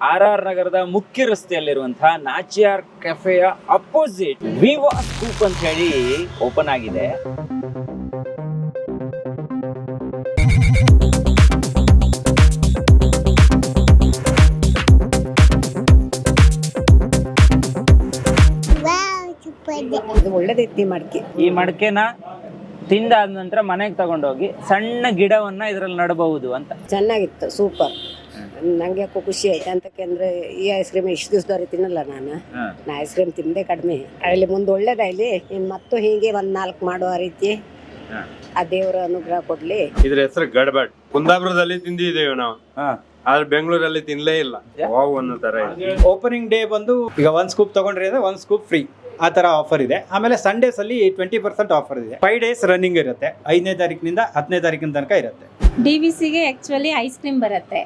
RR ನಗರದ ಮುಖ್ಯ ರಸ್ತೆಯಲ್ಲಿರುವಂತಹ Nachiyar ಕೆಫೆಯ opposite ವಿವಾ scoop ಅಂತ ಹೇಳಿ ಓಪನ್ ಆಗಿದೆ. ಒಳ್ಳೇದೈತಿ ಮಡಿಕೆ. ಈ ಮಡಕೆನ ತಿಂದಾದ ನಂತರ ಮನೆಗೆ ತಗೊಂಡೋಗಿ ಸಣ್ಣ ಗಿಡವನ್ನ ಇದ್ರಲ್ಲಿ ನಡಬಹುದು ಅಂತ. ಚೆನ್ನಾಗಿತ್ತು, ಸೂಪರ್. ನಂಗೆ ಯಾಕೋ ಖುಷಿ ಆಯ್ತು ಅಂತಕ್ಕೆ ಈ ಐಸ್ ಕ್ರೀಮ್ ಇಷ್ಟು ದಿವಸದವ್ರಿಗೆ ತಿನ್ನಲ್ಲ ನಾನು. ಐಸ್ ಕ್ರೀಮ್ ತಿಂದೆ ಕಡಿಮೆ. ಅಲ್ಲಿ ಮುಂದೆ ಒಳ್ಳೇದಾಯ್ಲಿ, ಇನ್ ಮತ್ತು ಹೀಗೆ 1-4 ಮಾಡುವ ರೀತಿ ಆ ದೇವರ ಅನುಗ್ರಹ ಕೊಡ್ಲಿ. ಇದ್ರ ಹೆಸರು ಗಡ್ಬಡ್. ಕುಂದಾಪುರದಲ್ಲಿ ತಿಂದಿದ್ದೇವೆ ನಾವು, ಆದ್ರೆ ಬೆಂಗಳೂರಲ್ಲಿ ತಿನ್ಲೇ ಇಲ್ಲ. ವಾವ್ ಅನ್ನೋ ತರ ಇದೆ. ಓಪನಿಂಗ್ ಡೇ ಬಂದು ಈಗ 1 ಸ್ಕೂಪ್ ತಗೊಂಡ್ರಿ ಅಂದ್ರೆ 1 ಸ್ಕೂಪ್ ಫ್ರೀ, ಆ ತರ ಆಫರ್ ಇದೆ. ಆಮೇಲೆ ಸಂಡೇಸ್ ಅಲ್ಲಿ 20% ಆಫರ್ ಇದೆ. 5 days ರನ್ನಿಂಗ್ ಇರುತ್ತೆ. 5ನೇ ತಾರೀಕಿನಿಂದ 10ನೇ ತಾರೀಕಿನ ತನಕ ಇರುತ್ತೆ. DVCಗೆ ಆಕ್ಚುಲಿ ಐಸ್ ಕ್ರೀಮ್ ಬರುತ್ತೆ,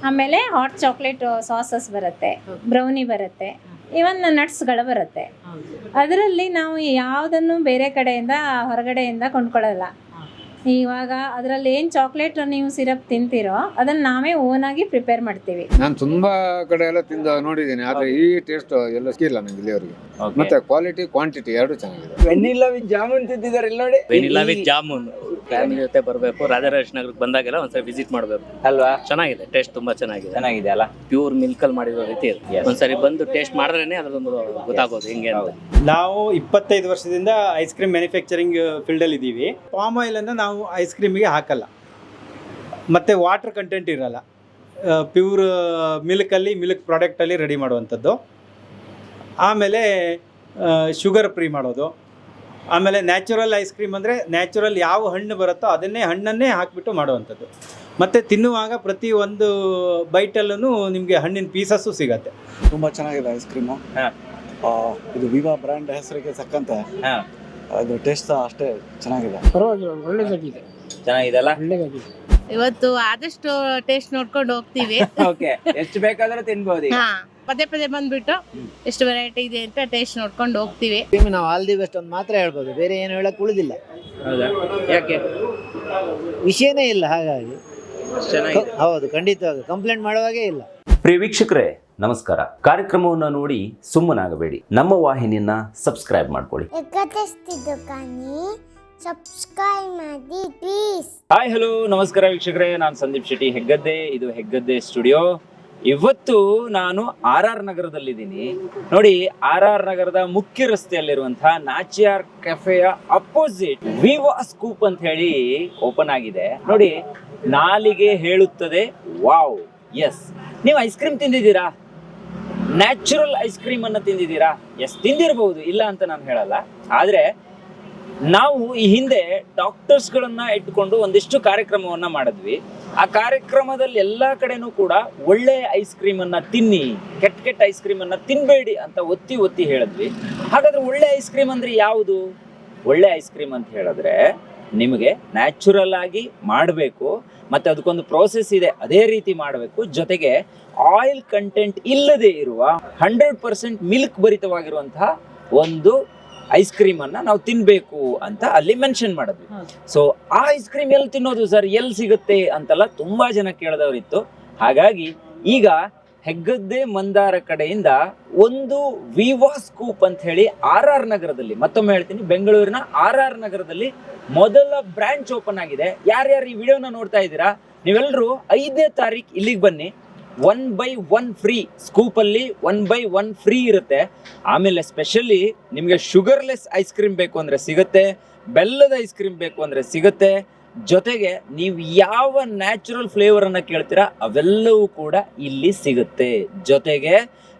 ಆಮೇಲೆ ಹಾಟ್ ಚಾಕ್ಲೇಟ್ ಸಾಸಸ್ ಬರುತ್ತೆ, ಬ್ರೌನಿ ಬರುತ್ತೆ, ಇವನ್ ನಟ್ಸ್ಗಳು ಬರುತ್ತೆ. ಅದರಲ್ಲಿ ನಾವು ಯಾವುದನ್ನು ಬೇರೆ ಕಡೆಯಿಂದ ಹೊರಗಡೆಯಿಂದ ಕೊಂಡ್ಕೊಳ್ಳಲ್ಲ. ಇವಾಗ ಅದರಲ್ಲಿ ಏನು ಚಾಕ್ಲೇಟ್ ನೀವು ಸಿರಪ್ ತಿಂತೀರೋ ಅದನ್ನ ನಾವೇ ಓನ್ ಆಗಿ ಪ್ರಿಪೇರ್ ಮಾಡ್ತೀವಿ. ನಾನು ತುಂಬಾ ಕಡೆ ಎಲ್ಲ ತಿಂದು ನೋಡಿದ್ದೀನಿ, ಆದ್ರೆ ಈ ಟೇಸ್ಟ್ ಎಲ್ಲ ಸಿಕ್ಕಿಲ್ಲ ನಂಗೆ ಇಲ್ಲಿವರೆಗೆ. ಮತ್ತೆ ಕ್ವಾಲಿಟಿ ಕ್ವಾಂಟಿಟಿ ಎರಡು ಚೆನ್ನಾಗಿದೆ. ವೆನಿಲ್ಲಾ ವಿತ್ ಜಾಮೂನ್ ತಿಂದಿದ್ದಾರೆ ಇಲ್ಲಿ ನೋಡಿ. ವೆನಿಲ್ಲಾ ವಿತ್ ಜಾಮೂನ್ ಫ್ಯಾಮಿಲಿ ಜೊತೆ ಬರಬೇಕು. ರಾಜರಾಜೇಶ್ ನಗರಕ್ಕೆ ಬಂದಾಗೆಲ್ಲ ಒಂದ್ಸರಿ ವಿಸಿಟ್ ಮಾಡಬೇಕು ಅಲ್ವಾ? ಚೆನ್ನಾಗಿದೆ, ಟೇಸ್ಟ್ ತುಂಬಾ ಚೆನ್ನಾಗಿದೆ. ಚೆನ್ನಾಗಿದೆ ಅಲ್ಲ? ಪ್ಯೂರ್ ಮಿಲ್ಕ್ ಅಲ್ಲಿ ಮಾಡಿರೋ ರೀತಿ ಇದೆ. ಒಂದ್ಸರಿ ಬಂದು ಟೇಸ್ಟ್ ಮಾಡಿದ್ರೇನೆ ಅದ್ರೊಂದು ಗೊತ್ತಾಗೋದು ಹಿಂಗೆ ಅಂತ. ನಾವು 25 ವರ್ಷದಿಂದ ಐಸ್ ಕ್ರೀಮ್ ಮ್ಯಾನುಫ್ಯಾಕ್ಚರಿಂಗ್ ಫೀಲ್ಡ್ ಅಲ್ಲಿ ಇದ್ದೀವಿ. ಪಾಮ್ ಆಯಿಲ್ ಅನ್ನು ನಾವು ಐಸ್ ಕ್ರೀಮಿಗೆ ಹಾಕಲ್ಲ, ಮತ್ತೆ ವಾಟರ್ ಕಂಟೆಂಟ್ ಇರಲ್ಲ. ಪ್ಯೂರ್ ಮಿಲ್ಕಲ್ಲಿ ಮಿಲ್ಕ್ ಪ್ರಾಡಕ್ಟಲ್ಲಿ ರೆಡಿ ಮಾಡುವಂಥದ್ದು. ಆಮೇಲೆ ಶುಗರ್ ಫ್ರೀ ಮಾಡೋದು. ಆಮೇಲೆ ನ್ಯಾಚುರಲ್ ಐಸ್ ಕ್ರೀಮ್ ಅಂದರೆ ನ್ಯಾಚುರಲ್ ಯಾವ ಹಣ್ಣು ಬರುತ್ತೋ ಅದನ್ನೇ ಹಣ್ಣನ್ನೇ ಹಾಕಿಬಿಟ್ಟು ಮಾಡುವಂಥದ್ದು. ಮತ್ತು ತಿನ್ನುವಾಗ ಪ್ರತಿ ಒಂದು ಬೈಟಲ್ಲೂ ನಿಮಗೆ ಹಣ್ಣಿನ ಪೀಸಸ್ಸು ಸಿಗತ್ತೆ. ತುಂಬ ಚೆನ್ನಾಗಿದೆ ಐಸ್ ಕ್ರೀಮು. ಇದು ವಿವಾ ಬ್ರ್ಯಾಂಡ್ ಹೆಸರಿಗೆ ತಕ್ಕಂತೆ ಅದು ಟೇಸ್ಟ್ ಅಷ್ಟೇ ಚೆನ್ನಾಗಿದೆ. ಪರವಾಗಿಲ್ಲ, ಒಳ್ಳೇದಾಗಿದೆ. ಚೆನ್ನಾಗಿದೆ ಅಲ್ಲ? ಒಳ್ಳೇದಾಗಿದೆ. ಇವತ್ತು ಆದಷ್ಟು ಟೇಸ್ಟ್ ನೋಡ್ಕೊಂಡು ಹೋಗ್ತೀವಿ. ಓಕೆ, ಎಷ್ಟು ಬೇಕಾದ್ರೆ ತಿನ್ಬೋದು. ಪದೇ ಪದೇ ಬಂದ್ಬಿಟ್ಟು ಎಷ್ಟು ವೆರೈಟಿ ಇದೆ ಅಂತ ಟೇಸ್ಟ್ ನೋಡ್ಕೊಂಡು ಹೋಗ್ತೀವಿ. ನಾವು ಆಲ್ ದಿ ಬೆಸ್ಟ್ ಅಂತ ಮಾತ್ರ ಹೇಳ್ಬೋದು, ಬೇರೆ ಏನು ಹೇಳಕ್ ಉಳಿದಿಲ್ಲ. ಹೌದಾ? ಯಾಕೆ? ವಿಷಯನೇ ಇಲ್ಲ, ಹಾಗಾಗಿ ಹೌದು, ಖಂಡಿತವಾಗಿ ಕಂಪ್ಲೇಂಟ್ ಮಾಡುವಾಗೇ ಇಲ್ಲ. ಪ್ರಿಯ ವೀಕ್ಷಕರೇ ನಮಸ್ಕಾರ. ಕಾರ್ಯಕ್ರಮವನ್ನು ನೋಡಿ ಸುಮ್ಮನಾಗಬೇಡಿ, ನಮ್ಮ ವಾಹಿನಿಯನ್ನ ಸಬ್ಸ್ಕ್ರೈಬ್ ಮಾಡ್ಕೊಳ್ಳಿ. ಹಾಯ್ ಹಲೋ ನಮಸ್ಕಾರ ವೀಕ್ಷಕರೇ, ನಾನು ಸಂದೀಪ್ ಶೆಟ್ಟಿ ಹೆಗ್ಗದ್ದೆ. ಇದು ಹೆಗ್ಗದ್ದೆ ಸ್ಟುಡಿಯೋ. ಇವತ್ತು ನಾನು RR ನಗರದಲ್ಲಿದ್ದೀನಿ ನೋಡಿ. RR ನಗರದ ಮುಖ್ಯ ರಸ್ತೆಯಲ್ಲಿರುವಂತಹ ನಾಚಿಯಾರ್ ಕೆಫೆಯ ಅಪೋಸಿಟ್ ವಿವಾ ಸ್ಕೂಪ್ ಅಂತ ಹೇಳಿ ಓಪನ್ ಆಗಿದೆ ನೋಡಿ. ನಾಲಿಗೆ ಹೇಳುತ್ತದೆ ವಾವ್. ಎಸ್, ನೀವು ಐಸ್ ಕ್ರೀಮ್ ತಿಂದಿದ್ದೀರಾ? ನ್ಯಾಚುರಲ್ ಐಸ್ ಕ್ರೀಮ್ ಅನ್ನ ತಿಂದಿದ್ದೀರಾ? ಎಸ್, ತಿಂದಿರಬಹುದು, ಇಲ್ಲ ಅಂತ ನಾನು ಹೇಳಲ್ಲ. ಆದ್ರೆ ನಾವು ಈ ಹಿಂದೆ ಡಾಕ್ಟರ್ಸ್ಗಳನ್ನ ಇಟ್ಕೊಂಡು ಒಂದಿಷ್ಟು ಕಾರ್ಯಕ್ರಮವನ್ನ ಮಾಡಿದ್ವಿ. ಆ ಕಾರ್ಯಕ್ರಮದಲ್ಲಿ ಎಲ್ಲಾ ಕಡೆನೂ ಕೂಡ ಒಳ್ಳೆ ಐಸ್ ಕ್ರೀಮ್ ಅನ್ನ ತಿನ್ನಿ, ಕೆಟ್ಟ ಐಸ್ ಕ್ರೀಮ್ ಅನ್ನ ತಿನ್ಬೇಡಿ ಅಂತ ಒತ್ತಿ ಒತ್ತಿ ಹೇಳಿದ್ವಿ. ಹಾಗಾದ್ರೆ ಒಳ್ಳೆ ಐಸ್ ಕ್ರೀಮ್ ಅಂದ್ರೆ ಯಾವುದು? ಒಳ್ಳೆ ಐಸ್ ಕ್ರೀಮ್ ಅಂತ ಹೇಳಿದ್ರೆ ನಿಮಗೆ ನ್ಯಾಚುರಲ್ ಆಗಿ ಮಾಡಬೇಕು, ಮತ್ತೆ ಅದಕ್ಕೊಂದು ಪ್ರೋಸೆಸ್ ಇದೆ, ಅದೇ ರೀತಿ ಮಾಡಬೇಕು. ಜೊತೆಗೆ ಆಯಿಲ್ ಕಂಟೆಂಟ್ ಇಲ್ಲದೆ ಇರುವ 100% ಮಿಲ್ಕ್ ಭರಿತವಾಗಿರುವಂತಹ ಒಂದು ಐಸ್ ಕ್ರೀಮ್ ಅನ್ನ ನಾವು ತಿನ್ಬೇಕು ಅಂತ ಅಲ್ಲಿ ಮೆನ್ಷನ್ ಮಾಡಿದ್ವಿ. ಸೊ ಆ ಐಸ್ ಕ್ರೀಮ್ ಎಲ್ಲಿ ತಿನ್ನೋದು ಸರ್, ಎಲ್ಲಿ ಸಿಗುತ್ತೆ ಅಂತೆಲ್ಲ ತುಂಬಾ ಜನ ಕೇಳಿದವರಿತ್ತು. ಹಾಗಾಗಿ ಈಗ ಹೆಗ್ಗದ್ದೆ ಮಂದಾರ ಕಡೆಯಿಂದ ಒಂದು ವಿವಾ ಸ್ಕೂಪ್ ಅಂತ ಹೇಳಿ RR ನಗರದಲ್ಲಿ, ಮತ್ತೊಮ್ಮೆ ಹೇಳ್ತೀನಿ, ಬೆಂಗಳೂರಿನ RR ನಗರದಲ್ಲಿ ಮೊದಲ ಬ್ರಾಂಚ್ ಓಪನ್ ಆಗಿದೆ. ಯಾರ್ಯಾರು ಈ ವಿಡಿಯೋನ ನೋಡ್ತಾ ಇದ್ದೀರಾ, ನೀವೆಲ್ಲರೂ 5ನೇ ತಾರೀಕು ಇಲ್ಲಿಗೆ ಬನ್ನಿ. 1/1 ಫ್ರೀ ಸ್ಕೂಪ್ ಅಲ್ಲಿ 1/1 ಫ್ರೀ ಇರುತ್ತೆ. ಆಮೇಲೆ ಸ್ಪೆಷಲಿ ನಿಮಗೆ ಶುಗರ್ಲೆಸ್ ಐಸ್ ಕ್ರೀಮ್ ಬೇಕು ಅಂದ್ರೆ ಸಿಗುತ್ತೆ, ಬೆಲ್ಲದ ಐಸ್ ಕ್ರೀಮ್ ಬೇಕು ಅಂದ್ರೆ ಸಿಗುತ್ತೆ. ಜೊತೆಗೆ ನೀವು ಯಾವ ನ್ಯಾಚುರಲ್ ಫ್ಲೇವರ್ ಅನ್ನ ಕೇಳ್ತೀರಾ ಅವೆಲ್ಲವೂ ಕೂಡ ಇಲ್ಲಿ ಸಿಗುತ್ತೆ. ಜೊತೆಗೆ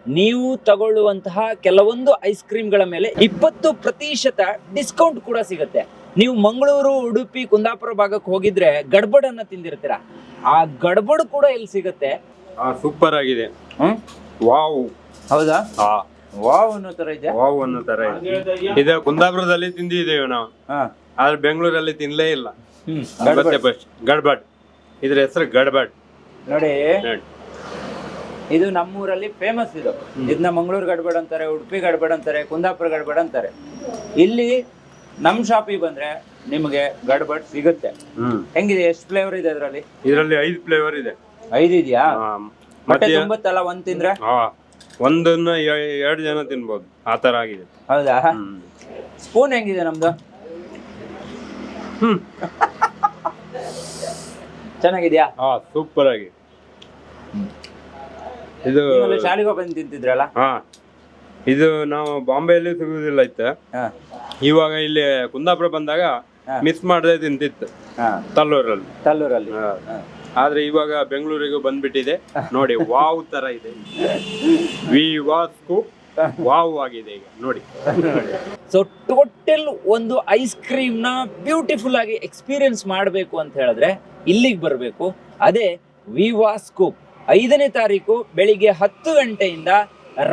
ನೀವು ತಗೊಳ್ಳುವಂತಹ ಕೆಲವೊಂದು ಐಸ್ ಕ್ರೀಮ್ಗಳ ಮೇಲೆ 20% ಡಿಸ್ಕೌಂಟ್ ಕೂಡ ಸಿಗುತ್ತೆ. ನೀವು ಮಂಗಳೂರು, ಉಡುಪಿ, ಕುಂದಾಪುರ ಭಾಗಕ್ಕೆ ಹೋಗಿದ್ರೆ ಗಡ್ಬಡ್ ಅನ್ನ ತಿಂದಿರ್ತೀರಾ, ಆ ಗಡ್ಬಡ್ ಕೂಡ ಇಲ್ಲಿ ಸಿಗುತ್ತೆ. ಸೂಪರ್ ಆಗಿದೆ. ವಾವ್. ಹೌದಾ? ವಾವ್ ಅನ್ನೋ ತರ ಇದೆ. ವಾವ್ ಅನ್ನೋ ತರ ಇದೆ. ಇದು ಕುಂದಾಪುರದಲ್ಲಿ ತಿಂದಿದ್ದೇವೆ ನಾವು, ಆದ್ರೆ ಬೆಂಗಳೂರಲ್ಲಿ ತಿನ್ಲೇ ಇಲ್ಲ. ಗಡ್ಬಡ್. ಇದ್ರ ಹೆಸರು ಗಡ್ಬಡ್ ನೋಡಿ. ಇದು ನಮ್ಮೂರಲ್ಲಿ ಫೇಮಸ್. ಇದನ್ನ ಮಂಗಳೂರು ಗಡ್ಬಡ್ ಅಂತಾರೆ, ಉಡುಪಿ ಗಡ್ಬಡ್ ಅಂತಾರೆ, ಕುಂದಾಪುರ ಗಡ್ಬಡ್ ಅಂತಾರೆ. ಇಲ್ಲಿ ನಮ್ ಶಾಪಿಗೆ ಬಂದ್ರೆ ನಿಮಗೆ ಗಡ್ಬಡ್ ಸಿಗುತ್ತೆ. ಹೆಂಗಿದೆ? ಎಷ್ಟು ಫ್ಲೇವರ್ ಇದೆ ಇದರಲ್ಲಿ? 5 ಫ್ಲೇವರ್ ಇದೆ. 5 ಇದೆಯಾ? ಹೊಟ್ಟೆ ಮಧ್ಯ ತುಂಬತ್ತಲ್ಲ ಒಂದ್ ತಿಂದ್ರೆ? ಒಂದನ್ನ 2 ಜನ ತಿನ್ಬೋದು ಆ ತರ ಆಗಿದೆ. ಹೌದಾ? ಸ್ಪೂನ್ ಹೆಂಗಿದೆ ನಮ್ದು? ಚೆನ್ನಾಗಿದ್ಯಾ? ಸೂಪರ್ ಆಗಿ. ಇದು ಶಾಲೆಗೆ ಹೋಗಿ ತಿಂತಿದ್ರಲ್ಲ? ಇದು ನಾವು ಬಾಂಬೆಯಲ್ಲಿ ಸಿಗುದಿಲ್ಲ ಇತ್ತು, ಇವಾಗ ಇಲ್ಲಿ ಕುಂದಾಪುರ ಬಂದಾಗ ಮಿಸ್ ಮಾಡದೆ ತಿಂತಿತ್ತು ತಲ್ಲೂರಲ್ಲಿ. ಆದ್ರೆ ಇವಾಗ ಬೆಂಗಳೂರಿಗೂ ಬಂದ್ಬಿಟ್ಟಿದೆ ನೋಡಿ, ವಾವ್ ತರ ಇದೆ. ವಾವ್ ಆಗಿದೆ ಈಗ ನೋಡಿ. ಸೊ ಟೋಟಲ್ ಒಂದು ಐಸ್ ಕ್ರೀಮ್ ನ ಬ್ಯೂಟಿಫುಲ್ ಆಗಿ ಎಕ್ಸ್ಪೀರಿಯನ್ಸ್ ಮಾಡಬೇಕು ಅಂತ ಹೇಳಿದ್ರೆ ಇಲ್ಲಿಗೆ ಬರಬೇಕು. ಅದೇ ವಿವಾ ಸ್ಕೂಪ್. 5ನೇ ತಾರೀಕು ಬೆಳಿಗ್ಗೆ 10 ಗಂಟೆಯಿಂದ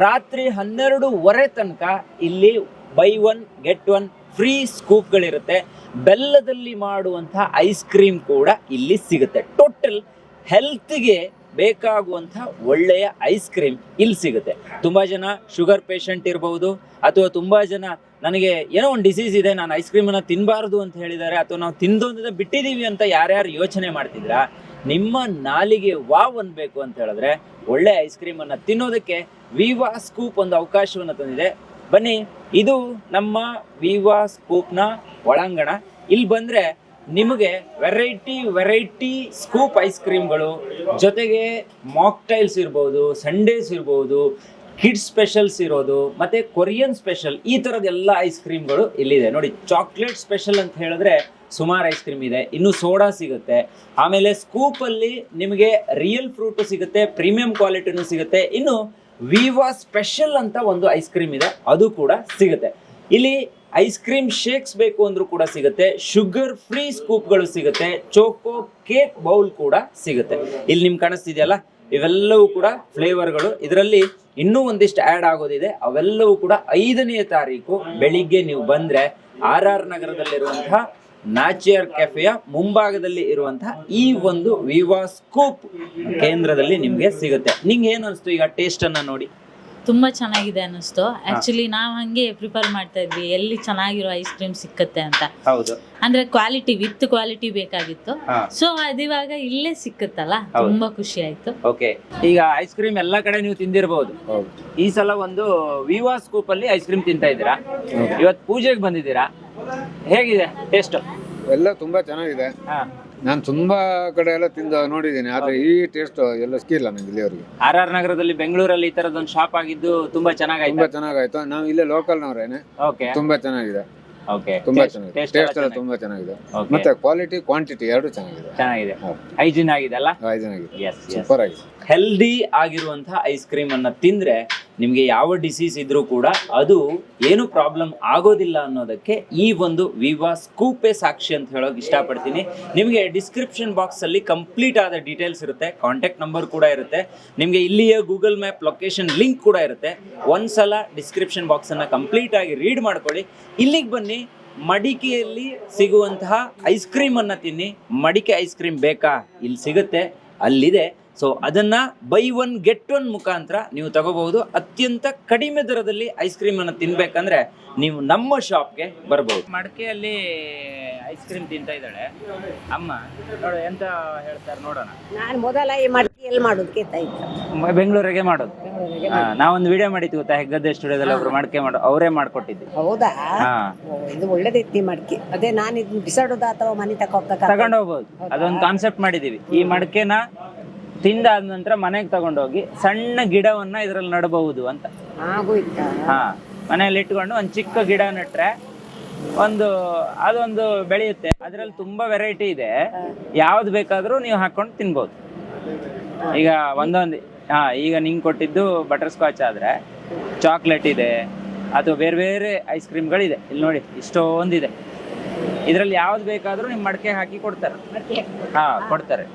ರಾತ್ರಿ 12:15 ತನಕ ಇಲ್ಲಿ ಬೈ 1 ಗೆಟ್ 1 ಫ್ರೀ ಸ್ಕೂಪ್ಗಳಿರುತ್ತೆ. ಬೆಲ್ಲದಲ್ಲಿ ಮಾಡುವಂತಹ ಐಸ್ ಕ್ರೀಮ್ ಕೂಡ ಇಲ್ಲಿ ಸಿಗುತ್ತೆ. ಟೋಟಲ್ ಹೆಲ್ತ್ಗೆ ಬೇಕಾಗುವಂಥ ಒಳ್ಳೆಯ ಐಸ್ ಕ್ರೀಮ್ ಇಲ್ಲಿ ಸಿಗುತ್ತೆ. ತುಂಬ ಜನ ಶುಗರ್ ಪೇಷಂಟ್ ಇರಬಹುದು, ಅಥವಾ ತುಂಬ ಜನ ನನಗೆ ಏನೋ ಒಂದು ಡಿಸೀಸ್ ಇದೆ, ನಾನು ಐಸ್ ಕ್ರೀಮನ್ನು ತಿನ್ನಬಾರ್ದು ಅಂತ ಹೇಳಿದ್ದಾರೆ, ಅಥವಾ ನಾವು ತಿಂದೊಂದ ಬಿಟ್ಟಿದ್ದೀವಿ ಅಂತ ಯಾರ್ಯಾರು ಯೋಚನೆ ಮಾಡ್ತಿದ್ರಾ, ನಿಮ್ಮ ನಾಲಿಗೆ ವಾವ್ ಅನ್ಬೇಕು ಅಂತ ಹೇಳಿದ್ರೆ ಒಳ್ಳೆ ಐಸ್ ಕ್ರೀಮನ್ನು ತಿನ್ನೋದಕ್ಕೆ ವಿವಾ ಸ್ಕೂಪ್ ಒಂದು ಅವಕಾಶವನ್ನು ತಂದಿದೆ. ಬನ್ನಿ, ಇದು ನಮ್ಮ ವಿವಾ ಸ್ಕೂಪ್ನ ಒಳಾಂಗಣ. ಇಲ್ಲಿ ಬಂದರೆ ನಿಮಗೆ ವೆರೈಟಿ ಸ್ಕೂಪ್ ಐಸ್ ಕ್ರೀಮ್ಗಳು, ಜೊತೆಗೆ ಮಾಕ್ಟೈಲ್ಸ್ ಇರ್ಬೋದು, ಸಂಡೇಸ್ ಇರ್ಬೋದು, ಕಿಡ್ಸ್ ಸ್ಪೆಷಲ್ಸ್ ಇರೋದು, ಮತ್ತು ಕೊರಿಯನ್ ಸ್ಪೆಷಲ್, ಈ ಥರದ್ದೆಲ್ಲ ಐಸ್ ಕ್ರೀಮ್ಗಳು ಇಲ್ಲಿದೆ ನೋಡಿ. ಚಾಕ್ಲೇಟ್ ಸ್ಪೆಷಲ್ ಅಂತ ಹೇಳಿದ್ರೆ ಸುಮಾರು ಐಸ್ ಕ್ರೀಮ್ ಇದೆ. ಇನ್ನು ಸೋಡಾ ಸಿಗುತ್ತೆ. ಆಮೇಲೆ ಸ್ಕೂಪಲ್ಲಿ ನಿಮಗೆ ರಿಯಲ್ ಫ್ರೂಟು ಸಿಗುತ್ತೆ, ಪ್ರೀಮಿಯಂ ಕ್ವಾಲಿಟಿನೂ ಸಿಗುತ್ತೆ. ಇನ್ನು ವಿವಾ ಸ್ಪೆಷಲ್ ಅಂತ ಒಂದು ಐಸ್ ಕ್ರೀಮ್ ಇದೆ, ಅದು ಕೂಡ ಸಿಗುತ್ತೆ. ಇಲ್ಲಿ ಐಸ್ ಕ್ರೀಮ್ ಶೇಕ್ಸ್ ಬೇಕು ಅಂದ್ರೂ ಕೂಡ ಸಿಗುತ್ತೆ. ಶುಗರ್ ಫ್ರೀ ಸ್ಕೂಪ್ಗಳು ಸಿಗುತ್ತೆ. ಚೋಕೋ ಕೇಕ್ ಬೌಲ್ ಕೂಡ ಸಿಗುತ್ತೆ. ಇಲ್ಲಿ ನಿಮ್ಗೆ ಕಾಣಿಸ್ತಿದೆಯಲ್ಲ, ಇವೆಲ್ಲವೂ ಕೂಡ ಫ್ಲೇವರ್ಗಳು. ಇದರಲ್ಲಿ ಇನ್ನೂ ಒಂದಿಷ್ಟು ಆ್ಯಡ್ ಆಗೋದಿದೆ. ಅವೆಲ್ಲವೂ ಕೂಡ 5ನೇ ತಾರೀಕು ಬೆಳಿಗ್ಗೆ ನೀವು ಬಂದರೆ RR ನಗರದಲ್ಲಿರುವಂತಹ ನ್ಯಾಚರ್ ಕೆಫೆಯ ಮುಂಭಾಗದಲ್ಲಿ ಇರುವಂತಹ ಈ ಒಂದು ವಿವಾ ಸ್ಕೂಪ್ ಕೇಂದ್ರದಲ್ಲಿ ನಿಮಗೆ ಸಿಗುತ್ತೆ. ನಿಂಗೆ ಏನು ಅನಿಸ್ತು ಈಗ ಟೇಸ್ಟನ್ನು ನೋಡಿ? ತುಂಬ ಚೆನ್ನಾಗಿದೆ ಅನ್ನಿಸ್ತು. ಆ್ಯಕ್ಚುಲಿ ನಾವು ಹಾಗೆ ಪ್ರಿಪೇರ್ ಮಾಡ್ತಾ ಇದ್ವಿ, ಎಲ್ಲಿ ಚೆನ್ನಾಗಿರೋ ಐಸ್ ಕ್ರೀಮ್ ಸಿಕ್ಕತ್ತೆ ಅಂತ. ಹೌದು, ಅಂದ್ರೆ ಕ್ವಾಲಿಟಿ ವಿತ್ ಕ್ವಾಲಿಟಿ ಬೇಕಾಗಿತ್ತು. ಸೊ ಅದಿವಾಗ ಇಲ್ಲೇ ಸಿಕ್ಕತ್ತಲ್ಲ, ತುಂಬಾ ಖುಷಿ ಆಯ್ತು. ಓಕೆ, ಈಗ ಐಸ್ ಕ್ರೀಮ್ ಎಲ್ಲ ಕಡೆ ನೀವು ತಿಂದಿರಬಹುದು. ಈ ಸಲ ಒಂದು ವಿವಾ ಸ್ಕೂಪ್ ಅಲ್ಲಿ ಐಸ್ ಕ್ರೀಮ್ ತಿಂತಾ ಇದ್ದೀರಾ. ಇವತ್ತು ಪೂಜೆಗೆ ಬಂದಿದ್ದೀರಾ, ಹೇಗಿದೆ ಟೇಸ್ಟ್? ಎಲ್ಲ ತುಂಬಾ ಚೆನ್ನಾಗಿದೆ. ನಾನು ತುಂಬಾ ಕಡೆ ಎಲ್ಲ ತಿಂದು ನೋಡಿದ್ದೀನಿ, ಆದ್ರೆ ಈ ಟೇಸ್ಟ್ ಎಲ್ಲ ಸಿಕ್ಕಿಲ್ಲ ನಂಗೆ ಇಲ್ಲಿವರೆಗೆ. RR ನಗರದಲ್ಲಿ, ಬೆಂಗಳೂರಲ್ಲಿ ಈ ತರದೊಂದು ಶಾಪ್ ಆಗಿದ್ದು ತುಂಬಾ ಚೆನ್ನಾಗಾಯ್ತು. ತುಂಬಾ ಚೆನ್ನಾಗಾಯ್ತು. ನಾವು ಇಲ್ಲೇ ಲೋಕಲ್ ನವರೇನೆ. ಓಕೆ, ತುಂಬಾ ಚೆನ್ನಾಗಿದೆ. ಓಕೆ, ತುಂಬಾ ಚೆನ್ನಾಗಿದೆ. ಟೇಸ್ಟ್ ಎಲ್ಲ ತುಂಬಾ ಚೆನ್ನಾಗಿದೆ. ಮತ್ತೆ ಕ್ವಾಲಿಟಿ ಕ್ವಾಂಟಿಟಿ ಎರಡು ಚೆನ್ನಾಗಿದೆ. ಹೈಜೀನ್ ಆಗಿದೆ ಅಲ್ಲ? ಹೈಜೀನ್ ಆಗಿದೆ, ಸೂಪರ್ ಆಗಿದೆ. ಹೆಲ್ದಿ ಆಗಿರುವಂತಹ ಐಸ್ ಕ್ರೀಮ್ ಅನ್ನ ತಿಂದ್ರೆ ನಿಮ್ಗೆ ಯಾವ ಡಿಸೀಸ್ ಇದ್ರೂ ಕೂಡ ಅದು ಏನು ಪ್ರಾಬ್ಲಮ್ ಆಗೋದಿಲ್ಲ ಅನ್ನೋದಕ್ಕೆ ಈ ಒಂದು ವಿವಾ ಸ್ಕೂಪೇ ಸಾಕ್ಷಿ ಅಂತ ಹೇಳೋಕೆ ಇಷ್ಟಪಡ್ತೀನಿ. ನಿಮಗೆ ಡಿಸ್ಕ್ರಿಪ್ಷನ್ ಬಾಕ್ಸ್ ಅಲ್ಲಿ ಕಂಪ್ಲೀಟ್ ಆದ ಡೀಟೇಲ್ಸ್ ಇರುತ್ತೆ, ಕಾಂಟ್ಯಾಕ್ಟ್ ನಂಬರ್ ಕೂಡ ಇರುತ್ತೆ, ನಿಮಗೆ ಇಲ್ಲಿಯ ಗೂಗಲ್ ಮ್ಯಾಪ್ ಲೊಕೇಶನ್ ಲಿಂಕ್ ಕೂಡ ಇರುತ್ತೆ. ಒಂದ್ಸಲ ಡಿಸ್ಕ್ರಿಪ್ಷನ್ ಬಾಕ್ಸ್ ಅನ್ನ ಕಂಪ್ಲೀಟ್ ಆಗಿ ರೀಡ್ ಮಾಡ್ಕೊಳ್ಳಿ. ಇಲ್ಲಿಗೆ ಬನ್ನಿ, ಮಡಿಕೆಯಲ್ಲಿ ಸಿಗುವಂತಹ ಐಸ್ ಕ್ರೀಮ್ ಅನ್ನ ತಿನ್ನಿ. ಮಡಿಕೆ ಐಸ್ ಕ್ರೀಮ್ ಬೇಕಾ? ಇಲ್ಲಿ ಸಿಗುತ್ತೆ, ಅಲ್ಲಿದೆ. ಸೊ ಅದನ್ನ ಬೈ 1 ಗೆಟ್ 1 ಮುಖಾಂತರ ನೀವು ತಗೋಬಹುದು. ಅತ್ಯಂತ ಕಡಿಮೆ ದರದಲ್ಲಿ ಐಸ್ ಕ್ರೀಮ್ ಅನ್ನು ತಿನ್ಬೇಕಂದ್ರೆ ನೀವು ನಮ್ಮ ಶಾಪ್ಗೆ ಬರ್ಬೋದು. ಮಡಿಕೆಯಲ್ಲಿ ಐಸ್ ಕ್ರೀಮ್ ತಿಂತಾ ಇದ್ದಾಳೆ ಅಮ್ಮ, ನೋಡು ಎಂತ ಹೇಳ್ತಾರೆ ನೋಡೋಣ. ನಾನು ಮೊದಲ ಈ ಮಡಿಕೆಯಲ್ಲಿ ಮಾಡೋದು ಬೆಂಗಳೂರಿಗೆ ಮಾಡೋದು. ನಾವೊಂದು ವಿಡಿಯೋ ಮಾಡಿದ್ವಿ ಗೊತ್ತಾ, ಹೆಗ್ಗದ್ದೆ ಸ್ಟುಡಿಯೋದಲ್ಲಿ ಒಬ್ರು ಮಡಿಕೆ ಮಾಡೋ, ಅವರೇ ಮಾಡ್ಕೊಟ್ಟಿದ್ವಿ. ಹೌದಾ? ಇದು ಒಳ್ಳೇದೈತಿ ಮಡಿಕೆ. ಅದೇ ನಾನು ಇದನ್ನ ಬಿಸಾಡೋದ ಅಥವಾ ಮನೆ ತಗೊಂಡು ಹೋಗ್ಬೋದು, ಅದೊಂದು ಕಾನ್ಸೆಪ್ಟ್ ಮಾಡಿದೀವಿ. ಈ ಮಡಿಕೆನ ತಿಂದಾದ ನಂತರ ಮನೆಗೆ ತಗೊಂಡೋಗಿ ಸಣ್ಣ ಗಿಡವನ್ನ ಇದ್ರಲ್ಲಿ ನಡಬಹುದು ಅಂತ. ಮನೆಯಲ್ಲಿ ಇಟ್ಕೊಂಡು ಒಂದು ಚಿಕ್ಕ ಗಿಡ ನೆಟ್ರೆ ಅದೊಂದು ಬೆಳೆಯುತ್ತೆ. ಅದ್ರಲ್ಲಿ ತುಂಬಾ ವೆರೈಟಿ ಇದೆ, ಯಾವ್ದು ಬೇಕಾದ್ರೂ ನೀವು ಹಾಕೊಂಡು ತಿನ್ಬೋದು. ಈಗ ಒಂದೊಂದು ಈಗ ನಿಂಗೆ ಕೊಟ್ಟಿದ್ದು ಬಟರ್ ಸ್ಕಾಚ್ ಆದ್ರೆ ಚಾಕ್ಲೇಟ್ ಇದೆ, ಅಥವಾ ಬೇರೆ ಬೇರೆ ಐಸ್ ಕ್ರೀಮ್ಗಳಿದೆ. ಇಲ್ಲಿ ನೋಡಿ ಇಷ್ಟೊಂದಿದೆ. ಇದರಲ್ಲಿ ಯಾವ್ದು ಬೇಕಾದ್ರೂ ನಿಮ್ಮ ಮಡಕೆ ಹಾಕಿ ಕೊಡ್ತಾರೆ. ಕೊಡ್ತಾರೆ.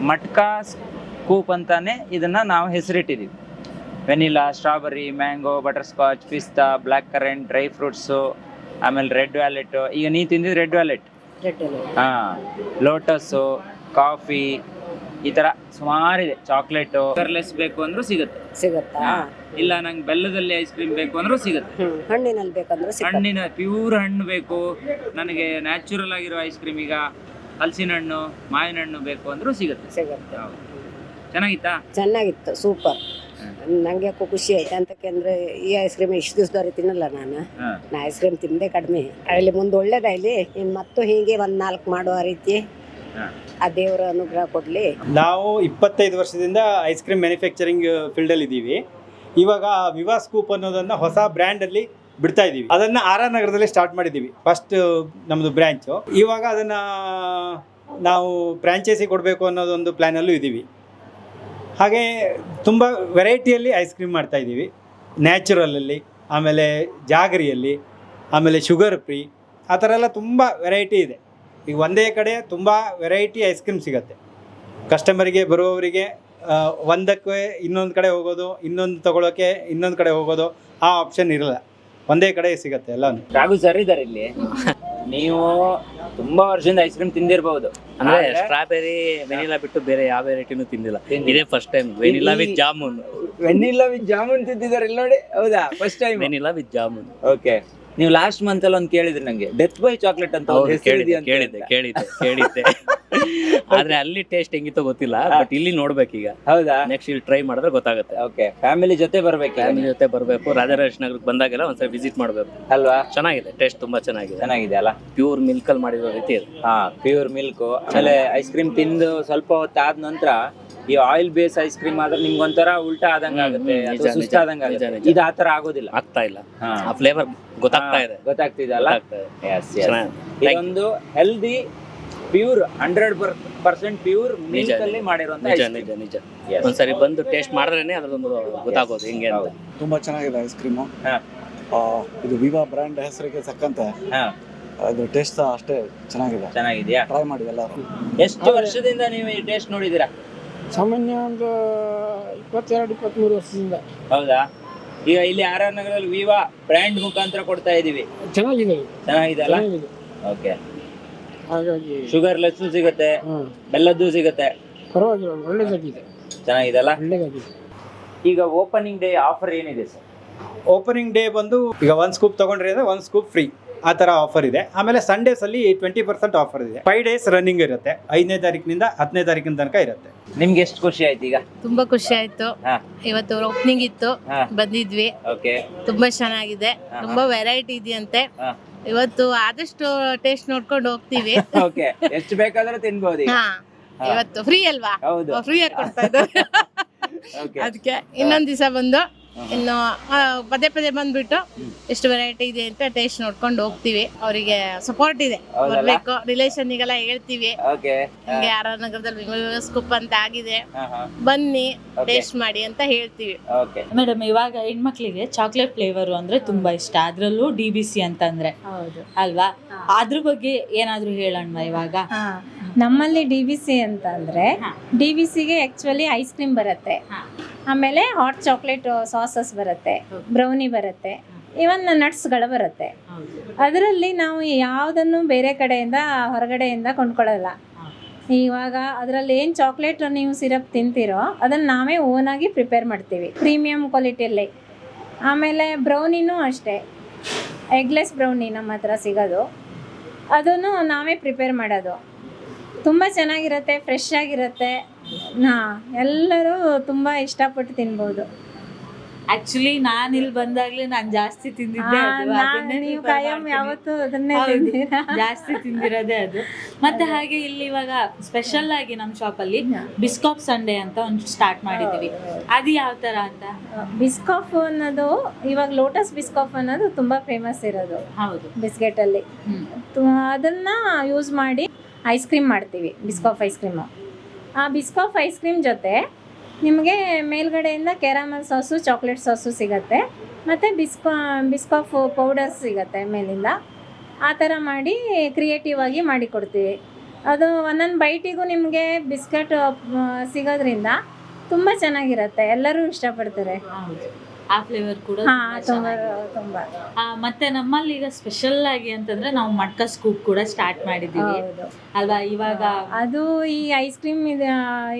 ಮಟ್ಕಾ ಸ್ಕೂಪ್ ಅಂತಾನೆ ಇದನ್ನ ನಾವು ಹೆಸರಿಟ್ಟಿದ್ದೀವಿ. Vanilla, strawberry, mango, butterscotch, ಪಿಸ್ತಾ, ಬ್ಲ್ಯಾಕ್ ಕರೆಂಟ್, ಡ್ರೈ ಫ್ರೂಟ್ಸು, ಆಮೇಲೆ ರೆಡ್ ವ್ಯಾಲೆಟ್. ಈಗ ನೀ ತಿಂದಿದ್ದು ರೆಡ್ ವ್ಯಾಲೆಟ್, ಲೋಟಸ್ಸು, ಕಾಫಿ, ಈ ತರ ಸುಮಾರಿದೆ. ಚಾಕ್ಲೇಟು, ಕರ್ಲೆಸ್ ಬೇಕು ಅಂದ್ರೂ ಸಿಗುತ್ತಾ? ಇಲ್ಲ ನಂಗೆ ಬೆಲ್ಲದಲ್ಲಿ ಐಸ್ ಕ್ರೀಮ್ ಬೇಕು ಅಂದ್ರೂ ಸಿಗುತ್ತೆ. ಹಣ್ಣಿನಲ್ಲಿ ಬೇಕಂದ್ರೂ ಹಣ್ಣಿನ ಪ್ಯೂರ್ ಹಣ್ಣು ಬೇಕು ನನಗೆ, ನ್ಯಾಚುರಲ್ ಆಗಿರೋ ಐಸ್ ಕ್ರೀಮ್, ಈಗ ಹಲಸಿನ ಹಣ್ಣು, ಮಾವಿನ ಹಣ್ಣು ಬೇಕು ಅಂದ್ರೂ ಸಿಗುತ್ತೆ. ಚೆನ್ನಾಗಿತ್ತಾ? ಚೆನ್ನಾಗಿತ್ತು, ಸೂಪರ್. ನಂಗೆ ಯಾಕೋ ಖುಷಿ ಆಯ್ತು ಅಂತಕ್ಕೆ ಈ ಐಸ್ ಕ್ರೀಮ್ ಇಷ್ಟು ದಿವಸದವರೆ ತಿನ್ನಲ್ಲ ನಾನು. ನಾ ಐಸ್ ಕ್ರೀಮ್ ತಿಂದೆ ಕಡಿಮೆ. ಅಲ್ಲಿ ಮುಂದೆ ಒಳ್ಳೇದಾಯ್ಲಿ, ಇನ್ನು ಮತ್ತು ಹೀಗೆ ಒಂದು 4 ಮಾಡುವ ರೀತಿ ಆ ದೇವರ ಅನುಗ್ರಹ ಕೊಡ್ಲಿ. ನಾವು 25 ವರ್ಷದಿಂದ ಐಸ್ ಕ್ರೀಮ್ ಮ್ಯಾನುಫ್ಯಾಕ್ಚರಿಂಗ್ ಫೀಲ್ಡಲ್ಲಿ ಇದ್ದೀವಿ. ಇವಾಗ ವಿವಾ ಸ್ಕೂಪ್ ಅನ್ನೋದನ್ನು ಹೊಸ ಬ್ರ್ಯಾಂಡಲ್ಲಿ ಬಿಡ್ತಾ ಇದ್ದೀವಿ. ಅದನ್ನು RR ನಗರದಲ್ಲಿ ಸ್ಟಾರ್ಟ್ ಮಾಡಿದ್ದೀವಿ, ಫಸ್ಟ್ ನಮ್ಮದು ಬ್ರ್ಯಾಂಚು. ಇವಾಗ ಅದನ್ನು ನಾವು ಫ್ರ್ಯಾಂಚೈಸಿ ಕೊಡಬೇಕು ಅನ್ನೋದೊಂದು ಪ್ಲ್ಯಾನಲ್ಲೂ ಇದ್ದೀವಿ. ಹಾಗೆ ತುಂಬ ವೆರೈಟಿಯಲ್ಲಿ ಐಸ್ ಕ್ರೀಮ್ ಮಾಡ್ತಾ ಇದ್ದೀವಿ. ನ್ಯಾಚುರಲಲ್ಲಿ, ಆಮೇಲೆ ಜಾಗರಿಯಲ್ಲಿ, ಆಮೇಲೆ ಶುಗರ್ ಫ್ರೀ, ಆ ಥರ ಎಲ್ಲ ತುಂಬ ವೆರೈಟಿ ಇದೆ. ಈಗ ಒಂದೇ ಕಡೆ ತುಂಬ ವೆರೈಟಿ ಐಸ್ ಕ್ರೀಮ್ ಸಿಗುತ್ತೆ. ಕಸ್ಟಮರಿಗೆ ಬರುವವರಿಗೆ ಒಂದಕ್ಕೆ ಇನ್ನೊಂದು ಕಡೆ ಹೋಗೋದು, ಇನ್ನೊಂದು ತಗೊಳ್ಳೋಕ್ಕೆ ಇನ್ನೊಂದು ಕಡೆ ಹೋಗೋದು, ಆ ಆಪ್ಷನ್ ಇರಲ್ಲ. ಒಂದೇ ಕಡೆ ಸಿಗುತ್ತೆ ಎಲ್ಲಾನು. ರಾಘು ಸರ್ ಇದ್ದಾರೆ ಇಲ್ಲಿ. ನೀವು ತುಂಬಾ ವರ್ಷದಿಂದ ಐಸ್ ಕ್ರೀಮ್ ತಿಂದಿರಬಹುದು. ಅಂದ್ರೆ ಸ್ಟ್ರಾಬೆರಿ ವೆನಿಲಾ ಬಿಟ್ಟು ಬೇರೆ ಯಾವ ವೆರೈಟಿನೂ ತಿಂದಿಲ್ಲ. ಇದೇ first time vanilla with jamun. Vanilla with jamun ತಿಂದಿದ್ದಾರೆ ಇಲ್ಲಿ ನೋಡಿ. ಹೌದಾ? First time vanilla with jamun. Okay. ನೀವು ಲಾಸ್ಟ್ ಮಂತ್ ಅಲ್ಲಿ ಒಂದು ಕೇಳಿದ್ರಿ ನಂಗೆ, ಡೆತ್ ಬೈ ಚಾಕ್ಲೇಟ್ ಅಂತ. ಕೇಳಿದ್ದೆ ಆದ್ರೆ ಅಲ್ಲಿ ಟೇಸ್ಟ್ ಹೆಂಗಿತ್ತೋ ಗೊತ್ತಿಲ್ಲ, ಬಟ್ ಇಲ್ಲಿ ನೋಡ್ಬೇಕೀಗ. ಹೌದಾ? ನೆಕ್ಸ್ಟ್ ಇಲ್ಲಿ ಟ್ರೈ ಮಾಡಿದ್ರೆ ಗೊತ್ತಾಗುತ್ತೆ. ಓಕೆ. ಫ್ಯಾಮಿಲಿ ಜೊತೆ ಬರ್ಬೇಕು. ರಾಜರಾಜೇಶ್ ನಗರಕ್ಕೆ ಬಂದಾಗೆಲ್ಲ ಒಂದ್ಸರಿ ವಿಸಿಟ್ ಮಾಡ್ಬೇಕು ಅಲ್ವಾ? ಚೆನ್ನಾಗಿದೆ, ಟೇಸ್ಟ್ ತುಂಬಾ ಚೆನ್ನಾಗಿದೆ ಅಲ್ಲ? ಪ್ಯೂರ್ ಮಿಲ್ಕ್ ಅಲ್ಲಿ ಮಾಡಿರೋ ರೀತಿ ಇದೆ. Pure milk. ಆಮೇಲೆ ಐಸ್ ಕ್ರೀಮ್ ತಿಂದು ಸ್ವಲ್ಪ ಹೊತ್ತಾದ ನಂತರ ಈ ಆಯಿಲ್ ಬೇಸ್ ಐಸ್ ಕ್ರೀಮ್ ಆದ್ರೆ ನಿಮ್ಗೆ ಒಂಥರ ಉಲ್ಟಾ ಆದಂಗ ಆಗುತ್ತೆ, ಸುಸ್ತಾದಂಗ ಆಗುತ್ತೆ. ಇದು ಆತರ ಆಗೋದಿಲ್ಲ, ಆಗ್ತಾ ಇಲ್ಲ. ಆ ಫ್ಲೇವರ್ ಗೊತ್ತಾಗ್ತಿದಲ್ಲ. ಇದೊಂದು ಹೆಲ್ದಿ ಪ್ಯೂರ್ 100% ಪ್ಯೂರ್ ಮಿಲ್ಕ್ ಅಲ್ಲಿ ಮಾಡಿರುವಂತ ನಿಜ. ಒಂದ್ಸರಿ ಬಂದು ಟೇಸ್ಟ್ ಮಾಡಿದ್ರೇನೆ ಅದ್ರದೊಂದು ಗೊತ್ತಾಗೋದು ಹಿಂಗೆ ಅಂತ. ತುಂಬಾ ಚೆನ್ನಾಗಿದೆ ಐಸ್ ಕ್ರೀಮು. ಇದು ವಿವಾ ಬ್ರ್ಯಾಂಡ್ ಹೆಸರಿಗೆ ತಕ್ಕಂತೆ ಅದು ಟೇಸ್ಟ್ ಅಷ್ಟೇ ಚೆನ್ನಾಗಿದೆಯಾ? ಟ್ರೈ ಮಾಡಿ ಎಲ್ಲರೂ. ಎಷ್ಟು ವರ್ಷದಿಂದ ನೀವು ಈ ಟೇಸ್ಟ್ ನೋಡಿದೀರಾ? ಸಾಮಾನ್ಯ ಒಂದು 22-23 ವರ್ಷದಿಂದ. ಹೌದಾ? ಈಗ ಇಲ್ಲಿ RR ನಗರದಲ್ಲಿ ವಿವಾ ಬ್ರ್ಯಾಂಡ್ ಮುಖಾಂತರ ಕೊಡ್ತಾ ಇದೀವಿ. ಚೆನ್ನಾಗಿದೆ ಅಲ್ಲ? ಓಕೆ. ಹಾಗಾಗಿ ಶುಗರ್ ಲೆಸ್ ಸಿಗುತ್ತೆ, ಬೆಲ್ಲದ್ದು ಸಿಗುತ್ತೆ. ಪರವಾಗಿಲ್ಲ, ಒಳ್ಳೇದಾಗಿದೆ. ಚೆನ್ನಾಗಿದೆಲ್ಲ? ಒಳ್ಳೇದಾಗಿದೆ. ಈಗ ಓಪನಿಂಗ್ ಡೇ ಆಫರ್ ಏನಿದೆ ಸರ್? ಓಪನಿಂಗ್ ಡೇ ಬಂದು ಈಗ 1 ಸ್ಕೂಪ್ ತಗೊಂಡ್ರೆ 1 ಸ್ಕೂಪ್ ಫ್ರೀ, ಆ ಥರ ಆಫರ್ ಇದೆ. ಆಮೇಲೆ ಸಂಡೇಸ್ ಅಲ್ಲಿ 20% ಆಫರ್ ಇದೆ. 5 days ರನ್ನಿಂಗ್ ಇರುತ್ತೆ. 5ನೇ ತಾರೀಕಿನಿಂದ 10ನೇ ತಾರೀಕಿನ ತನಕ ಇರುತ್ತೆ. ನಿಮ್ಗೆ ಎಷ್ಟು ಖುಷಿ ಆಯ್ತು ಈಗ? ತುಂಬಾ ಖುಷಿ ಆಯ್ತು. ಇವತ್ತು ಓಪನಿಂಗ್ ಇತ್ತು, ಬಂದಿದ್ವಿ. ಓಕೆ. ತುಂಬಾ ಚೆನ್ನಾಗಿದೆ, ತುಂಬಾ ವೆರೈಟಿ ಇದೆಯಂತೆ. ಇವತ್ತು ಆದಷ್ಟು ಟೇಸ್ಟ್ ನೋಡ್ಕೊಂಡು ಹೋಗ್ತೀವಿ. ಓಕೆ. ಎಷ್ಟು ಬೇಕಾದ್ರೂ ತಿನ್ಬಹುದು. ಇವತ್ತು ಫ್ರೀ ಅಲ್ವಾ? ಹೌದು, ಫ್ರೀ ಆಗಿ ಕೊಡ್ತಾ ಇದ್ದಾರೆ. ಅದಕ್ಕೆ ಇನ್ನೊಂದ್ ದಿವಸ ಬಂದು ಇನ್ನು ಪದೇ ಬಂದ್ಬಿಟ್ಟು ಎಷ್ಟು ವೆರೈಟಿ ಇದೆ ಅಂತ ಟೇಸ್ಟ್ ನೋಡ್ಕೊಂಡು ಹೋಗ್ತೀವಿ. ಅವರಿಗೆ ಸಪೋರ್ಟ್ ಇದೆ, ಬರ್ಬೇಕು. ರಿಲೇಷನ್ಗೆಲ್ಲ ಹೇಳ್ತೀವಿ, ಹಿಂಗೆ RR ನಗರದಲ್ಲಿ ಸ್ಕೂಪ್ ಅಂತ ಆಗಿದೆ, ಬನ್ನಿ ಟೇಸ್ಟ್ ಮಾಡಿ ಅಂತ ಹೇಳ್ತೀವಿ. ಮೇಡಮ್, ಇವಾಗ ಹೆಣ್ಮಕ್ಳಿಗೆ ಚಾಕ್ಲೇಟ್ ಫ್ಲೇವರ್ ಅಂದ್ರೆ ತುಂಬಾ ಇಷ್ಟ, ಅದ್ರಲ್ಲೂ DBC ಅಂತಂದ್ರೆ ಅಲ್ವಾ? ಅದ್ರ ಬಗ್ಗೆ ಏನಾದ್ರು ಹೇಳೋಣ ಇವಾಗ. ನಮ್ಮಲ್ಲಿ DBC ಅಂತ ಅಂದ್ರೆ DBCಗೆ ಆಕ್ಚುಲಿ ಐಸ್ ಕ್ರೀಮ್ ಬರುತ್ತೆ, ಆಮೇಲೆ ಹಾಟ್ ಚಾಕ್ಲೇಟ್ ಸಾಸಸ್ ಬರುತ್ತೆ, ಬ್ರೌನಿ ಬರುತ್ತೆ, ಇವನ್ ನಟ್ಸ್ಗಳು ಬರುತ್ತೆ. ಅದರಲ್ಲಿ ನಾವು ಯಾವುದನ್ನು ಬೇರೆ ಕಡೆಯಿಂದ ಹೊರಗಡೆಯಿಂದ ಕೊಂಡ್ಕೊಳ್ಳಲ್ಲ. ಇವಾಗ ಅದರಲ್ಲಿ ಏನು ಚಾಕ್ಲೇಟ್ ನೀವು ಸಿರಪ್ ತಿಂತೀರೋ ಅದನ್ನು ನಾವೇ ಓನಾಗಿ ಪ್ರಿಪೇರ್ ಮಾಡ್ತೀವಿ, ಪ್ರೀಮಿಯಂ ಕ್ವಾಲಿಟಿಯಲ್ಲಿ. ಆಮೇಲೆ ಬ್ರೌನಿನೂ ಅಷ್ಟೇ, ಎಗ್ಲೆಸ್ ಬ್ರೌನಿ ನಮ್ಮ ಹತ್ರ ಸಿಗೋದು, ಅದನ್ನು ನಾವೇ ಪ್ರಿಪೇರ್ ಮಾಡೋದು. ತುಂಬ ಚೆನ್ನಾಗಿರುತ್ತೆ, ಫ್ರೆಶ್ ಆಗಿರುತ್ತೆ. ಎಲ್ಲರೂ ತುಂಬ ಇಷ್ಟಪಟ್ಟು ತಿನ್ಬೋದು. ಆಕ್ಚುಲಿ ನಾನು ಇಲ್ಲಿ ಬಂದಾಗ್ಲೇ ನಾನು ಜಾಸ್ತಿ ತಿಂದಿದ್ದೆ ನೀವು ಕಾಯಂ ಯಾವತ್ತು ಅದನ್ನೇ ಜಾಸ್ತಿ ತಿಂದಿರೋದೇ ಅದು. ಮತ್ತೆ ಹಾಗೆ ಇಲ್ಲಿ ಇವಾಗ ಸ್ಪೆಷಲ್ ಆಗಿ ನಮ್ಮ ಶಾಪಲ್ಲಿ ಬಿಸ್ಕಾಪ್ ಸಂಡೇ ಅಂತ ಒಂದು ಸ್ಟಾರ್ಟ್ ಮಾಡಿದೀವಿ. ಅದು ಯಾವ ತರ ಅಂತ? ಬಿಸ್ಕಾಫ್ ಅನ್ನೋದು ಇವಾಗ ಲೋಟಸ್ ಬಿಸ್ಕಾಫ್ ಅನ್ನೋದು ತುಂಬಾ ಫೇಮಸ್ ಇರೋದು. ಹೌದು, ಬಿಸ್ಕೆಟ್ ಅಲ್ಲಿ ಅದನ್ನ ಯೂಸ್ ಮಾಡಿ ಐಸ್ ಕ್ರೀಮ್ ಮಾಡ್ತೀವಿ, ಬಿಸ್ಕಾಫ್ ಐಸ್ ಕ್ರೀಮು. ಆ ಬಿಸ್ಕಾಫ್ ಐಸ್ ಕ್ರೀಮ್ ಜೊತೆ ನಿಮಗೆ ಮೇಲ್ಗಡೆಯಿಂದ ಕ್ಯಾರಮಲ್ ಸಾಸು, ಚಾಕ್ಲೇಟ್ ಸಾಸು ಸಿಗುತ್ತೆ, ಮತ್ತು ಬಿಸ್ಕಾಫ್ ಪೌಡರ್ ಸಿಗುತ್ತೆ ಮೇಲಿಂದ. ಆ ಥರ ಮಾಡಿ ಕ್ರಿಯೇಟಿವ್ ಆಗಿ ಮಾಡಿಕೊಡ್ತೀವಿ. ಅದು ಒಂದೊಂದು ಬೈಟಿಗೂ ನಿಮಗೆ ಬಿಸ್ಕೆಟ್ ಸಿಗೋದ್ರಿಂದ ತುಂಬ ಚೆನ್ನಾಗಿರುತ್ತೆ, ಎಲ್ಲರೂ ಇಷ್ಟಪಡ್ತಾರೆ. ಆ ಫ್ಲೇವರ್ ಕೂಡ ತುಂಬ. ಮತ್ತೆ ನಮ್ಮಲ್ಲಿ ಈಗ ಸ್ಪೆಷಲ್ ಆಗಿ ಅಂತಂದ್ರೆ ನಾವು ಮಡ್ಕ ಸ್ಕೂಪ್ ಕೂಡ ಸ್ಟಾರ್ಟ್ ಮಾಡಿದ್ದೀವಿ ಅಲ್ವಾ? ಇವಾಗ ಅದು ಈ ಐಸ್ ಕ್ರೀಮ್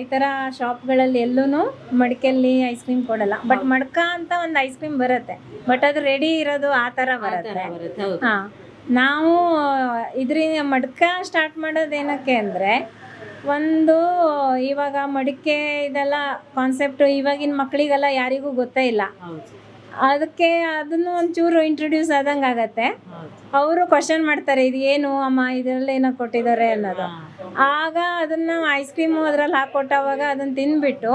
ಈ ತರ ಶಾಪ್ಗಳಲ್ಲಿ ಎಲ್ಲೂ ಮಡಿಕೆಯಲ್ಲಿ ಐಸ್ ಕ್ರೀಮ್ ಕೊಡಲ್ಲ, ಬಟ್ ಮಡ್ಕ ಅಂತ ಒಂದು ಐಸ್ ಕ್ರೀಮ್ ಬರುತ್ತೆ, ಬಟ್ ಅದು ರೆಡಿ ಇರೋದು ಆ ಥರ ಬರುತ್ತೆ. ನಾವು ಇದ್ರಿಂದ ಮಡ್ಕ ಸ್ಟಾರ್ಟ್ ಮಾಡೋದೇನಕ್ಕೆ ಅಂದರೆ ಒಂದು ಇವಾಗ ಮಡಿಕೆ ಇದೆಲ್ಲ ಕಾನ್ಸೆಪ್ಟು ಇವಾಗಿನ ಮಕ್ಕಳಿಗೆಲ್ಲ ಯಾರಿಗೂ ಗೊತ್ತೇ ಇಲ್ಲ. ಅದಕ್ಕೆ ಅದನ್ನು ಒಂಚೂರು ಇಂಟ್ರೊಡ್ಯೂಸ್ ಆದಂಗೆ ಆಗತ್ತೆ. ಅವರು ಕ್ವಶನ್ ಮಾಡ್ತಾರೆ, ಇದು ಏನು ಅಮ್ಮ, ಇದರಲ್ಲಿ ಏನೋ ಕೊಟ್ಟಿದ್ದಾರೆ ಅನ್ನೋದು. ಆಗ ಅದನ್ನು ಐಸ್ ಕ್ರೀಮು ಅದರಲ್ಲಿ ಹಾಕ್ಕೊಟ್ಟವಾಗ ಅದನ್ನು ತಿಂದ್ಬಿಟ್ಟು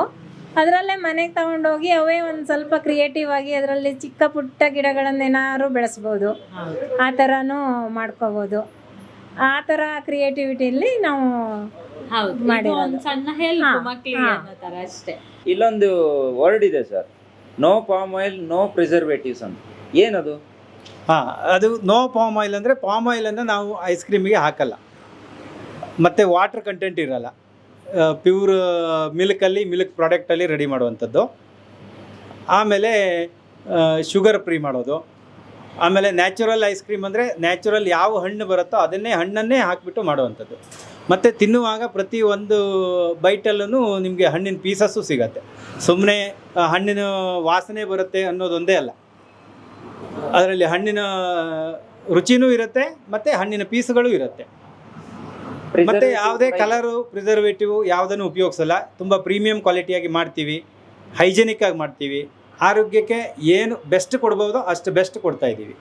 ಅದರಲ್ಲೇ ಮನೆಗೆ ತಗೊಂಡೋಗಿ ಅವೇ ಒಂದು ಸ್ವಲ್ಪ ಕ್ರಿಯೇಟಿವ್ ಆಗಿ ಅದರಲ್ಲಿ ಚಿಕ್ಕ ಪುಟ್ಟ ಗಿಡಗಳನ್ನೇನಾದ್ರು ಬೆಳೆಸ್ಬೋದು. ಆ ಥರನೂ ಮಾಡ್ಕೋಬೋದು. ಆ ಥರ ಕ್ರಿಯೇಟಿವಿಟಿಯಲ್ಲಿ ನಾವು ಒಂದು ಸಣ್ಣ ಹೆಲ್ಪ್ ಮಕ್ಕಳಿಗೆ ಅನ್ನೋ ತರ ಅಷ್ಟೇ. ಇಲ್ಲೊಂದು ವರ್ಡ್ ಇದೆ sir, no palm oil no preservatives ಅಂತ. ಏನದು? ಹಾಂ, ಅದು ನೋ ಪಾಮ್ ಆಯಿಲ್ ಅಂದರೆ ಪಾಮ್ ಆಯಿಲನ್ನು ನಾವು ಐಸ್ ಕ್ರೀಮಿಗೆ ಹಾಕಲ್ಲ. ಮತ್ತು ವಾಟರ್ ಕಂಟೆಂಟ್ ಇರಲ್ಲ. ಪ್ಯೂರ್ ಮಿಲ್ಕ್ ಪ್ರಾಡಕ್ಟಲ್ಲಿ ರೆಡಿ ಮಾಡುವಂಥದ್ದು. ಆಮೇಲೆ ಶುಗರ್ ಫ್ರೀ ಮಾಡೋದು. ಆಮೇಲೆ ನ್ಯಾಚುರಲ್ ಐಸ್ ಕ್ರೀಮ್ ಅಂದರೆ ನ್ಯಾಚುರಲ್ ಯಾವ ಹಣ್ಣು ಬರುತ್ತೋ ಹಣ್ಣನ್ನೇ ಹಾಕಿಬಿಟ್ಟು ಮಾಡುವಂಥದ್ದು. ಮತ್ತು ತಿನ್ನುವಾಗ ಪ್ರತಿ ಒಂದು ಬೈಟಲ್ಲೂ ನಿಮಗೆ ಹಣ್ಣಿನ ಪೀಸಸ್ಸು ಸಿಗತ್ತೆ. ಸುಮ್ಮನೆ ಹಣ್ಣಿನ ವಾಸನೆ ಬರುತ್ತೆ ಅನ್ನೋದೊಂದೇ ಅಲ್ಲ, ಅದರಲ್ಲಿ ಹಣ್ಣಿನ ರುಚಿನೂ ಇರುತ್ತೆ ಮತ್ತು ಹಣ್ಣಿನ ಪೀಸುಗಳು ಇರುತ್ತೆ. ಮತ್ತು ಯಾವುದೇ ಕಲರು ಪ್ರಿಸರ್ವೇಟಿವ್ ಯಾವುದನ್ನು ಉಪಯೋಗಿಸಲ್ಲ. ತುಂಬ ಪ್ರೀಮಿಯಂ ಕ್ವಾಲಿಟಿಯಾಗಿ ಮಾಡ್ತೀವಿ, ಹೈಜೆನಿಕ್ ಆಗಿ ಮಾಡ್ತೀವಿ. ಆರೋಗ್ಯಕ್ಕೆ ಏನು ಬೆಸ್ಟ್ ಕೊಡ್ಬೋದೋ ಅಷ್ಟು ಬೆಸ್ಟ್ ಕೊಡ್ತಾ ಇದ್ದೀವಿ.